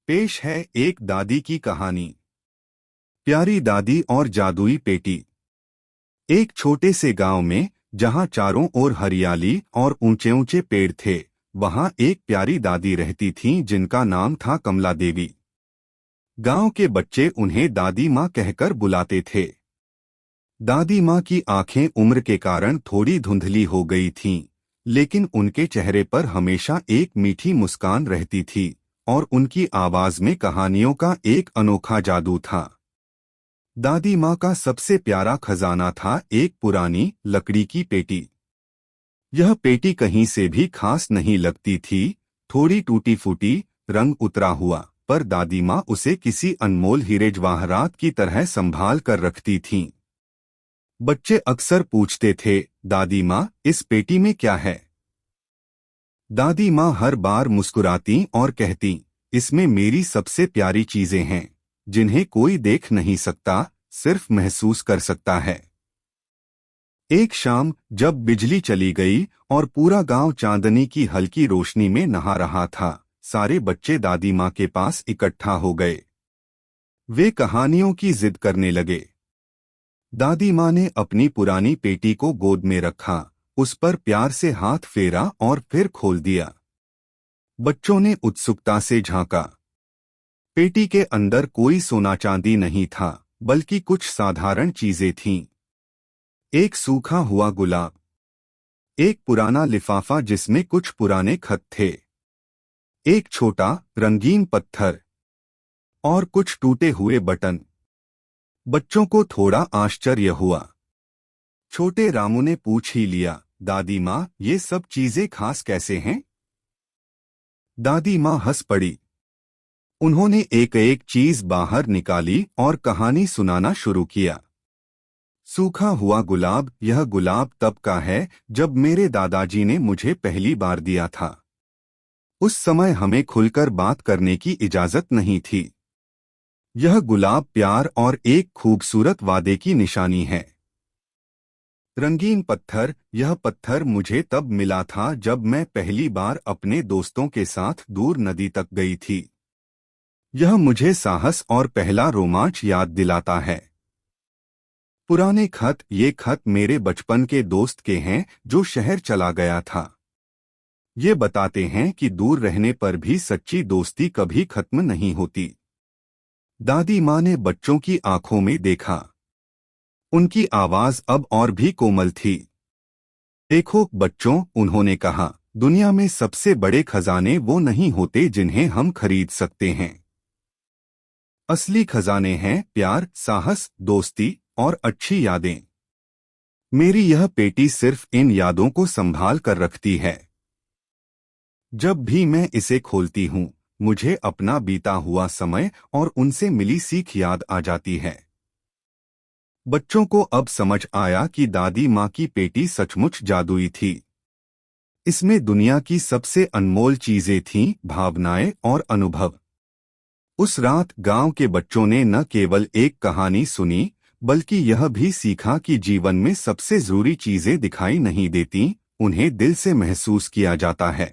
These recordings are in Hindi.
पेश है एक दादी की कहानी। प्यारी दादी और जादुई पेटी। एक छोटे से गांव में, जहां चारों ओर हरियाली और ऊंचे ऊंचे पेड़ थे, वहां एक प्यारी दादी रहती थीं जिनका नाम था कमला देवी। गांव के बच्चे उन्हें दादी माँ कहकर बुलाते थे। दादी माँ की आंखें उम्र के कारण थोड़ी धुंधली हो गई थीं, लेकिन उनके चेहरे पर हमेशा एक मीठी मुस्कान रहती थी और उनकी आवाज में कहानियों का एक अनोखा जादू था। दादी माँ का सबसे प्यारा खजाना था एक पुरानी लकड़ी की पेटी। यह पेटी कहीं से भी खास नहीं लगती थी, थोड़ी टूटी फूटी, रंग उतरा हुआ, पर दादी माँ उसे किसी अनमोल हीरे जवाहरात की तरह संभाल कर रखती थीं। बच्चे अक्सर पूछते थे, दादी माँ, इस पेटी में क्या है? दादी माँ हर बार मुस्कुराती और कहती, इसमें मेरी सबसे प्यारी चीजें हैं, जिन्हें कोई देख नहीं सकता, सिर्फ महसूस कर सकता है। एक शाम जब बिजली चली गई और पूरा गांव चांदनी की हल्की रोशनी में नहा रहा था, सारे बच्चे दादी माँ के पास इकट्ठा हो गए। वे कहानियों की जिद करने लगे। दादी माँ ने अपनी पुरानी पेटी को गोद में रखा, उस पर प्यार से हाथ फेरा और फिर खोल दिया। बच्चों ने उत्सुकता से झांका। पेटी के अंदर कोई सोना चांदी नहीं था, बल्कि कुछ साधारण चीजें थीं। एक सूखा हुआ गुलाब, एक पुराना लिफाफा जिसमें कुछ पुराने खत थे, एक छोटा रंगीन पत्थर और कुछ टूटे हुए बटन। बच्चों को थोड़ा आश्चर्य हुआ। छोटे रामू ने पूछ ही लिया, दादी माँ, ये सब चीजें खास कैसे हैं? दादी माँ हंस पड़ी। उन्होंने एक एक चीज बाहर निकाली और कहानी सुनाना शुरू किया। सूखा हुआ गुलाब, यह गुलाब तब का है जब मेरे दादाजी ने मुझे पहली बार दिया था। उस समय हमें खुलकर बात करने की इजाजत नहीं थी। यह गुलाब प्यार और एक खूबसूरत वादे की निशानी है। रंगीन पत्थर, यह पत्थर मुझे तब मिला था जब मैं पहली बार अपने दोस्तों के साथ दूर नदी तक गई थी। यह मुझे साहस और पहला रोमांच याद दिलाता है। पुराने खत, ये खत मेरे बचपन के दोस्त के हैं जो शहर चला गया था। ये बताते हैं कि दूर रहने पर भी सच्ची दोस्ती कभी खत्म नहीं होती। दादी माँ ने बच्चों की आंखों में देखा। उनकी आवाज अब और भी कोमल थी। देखो बच्चों, उन्होंने कहा, दुनिया में सबसे बड़े खजाने वो नहीं होते जिन्हें हम खरीद सकते हैं। असली खजाने हैं प्यार, साहस, दोस्ती और अच्छी यादें। मेरी यह पेटी सिर्फ इन यादों को संभाल कर रखती है। जब भी मैं इसे खोलती हूँ, मुझे अपना बीता हुआ समय और उनसे मिली सीख याद आ जाती है। बच्चों को अब समझ आया कि दादी माँ की पेटी सचमुच जादुई थी। इसमें दुनिया की सबसे अनमोल चीजें थीं, भावनाएं और अनुभव। उस रात गांव के बच्चों ने न केवल एक कहानी सुनी, बल्कि यह भी सीखा कि जीवन में सबसे जरूरी चीजें दिखाई नहीं देती, उन्हें दिल से महसूस किया जाता है।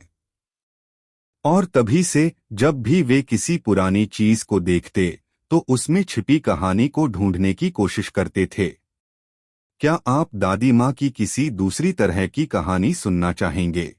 और तभी से जब भी वे किसी पुरानी चीज को देखते, तो उसमें छिपी कहानी को ढूंढने की कोशिश करते थे। क्या आप दादी माँ की किसी दूसरी तरह की कहानी सुनना चाहेंगे?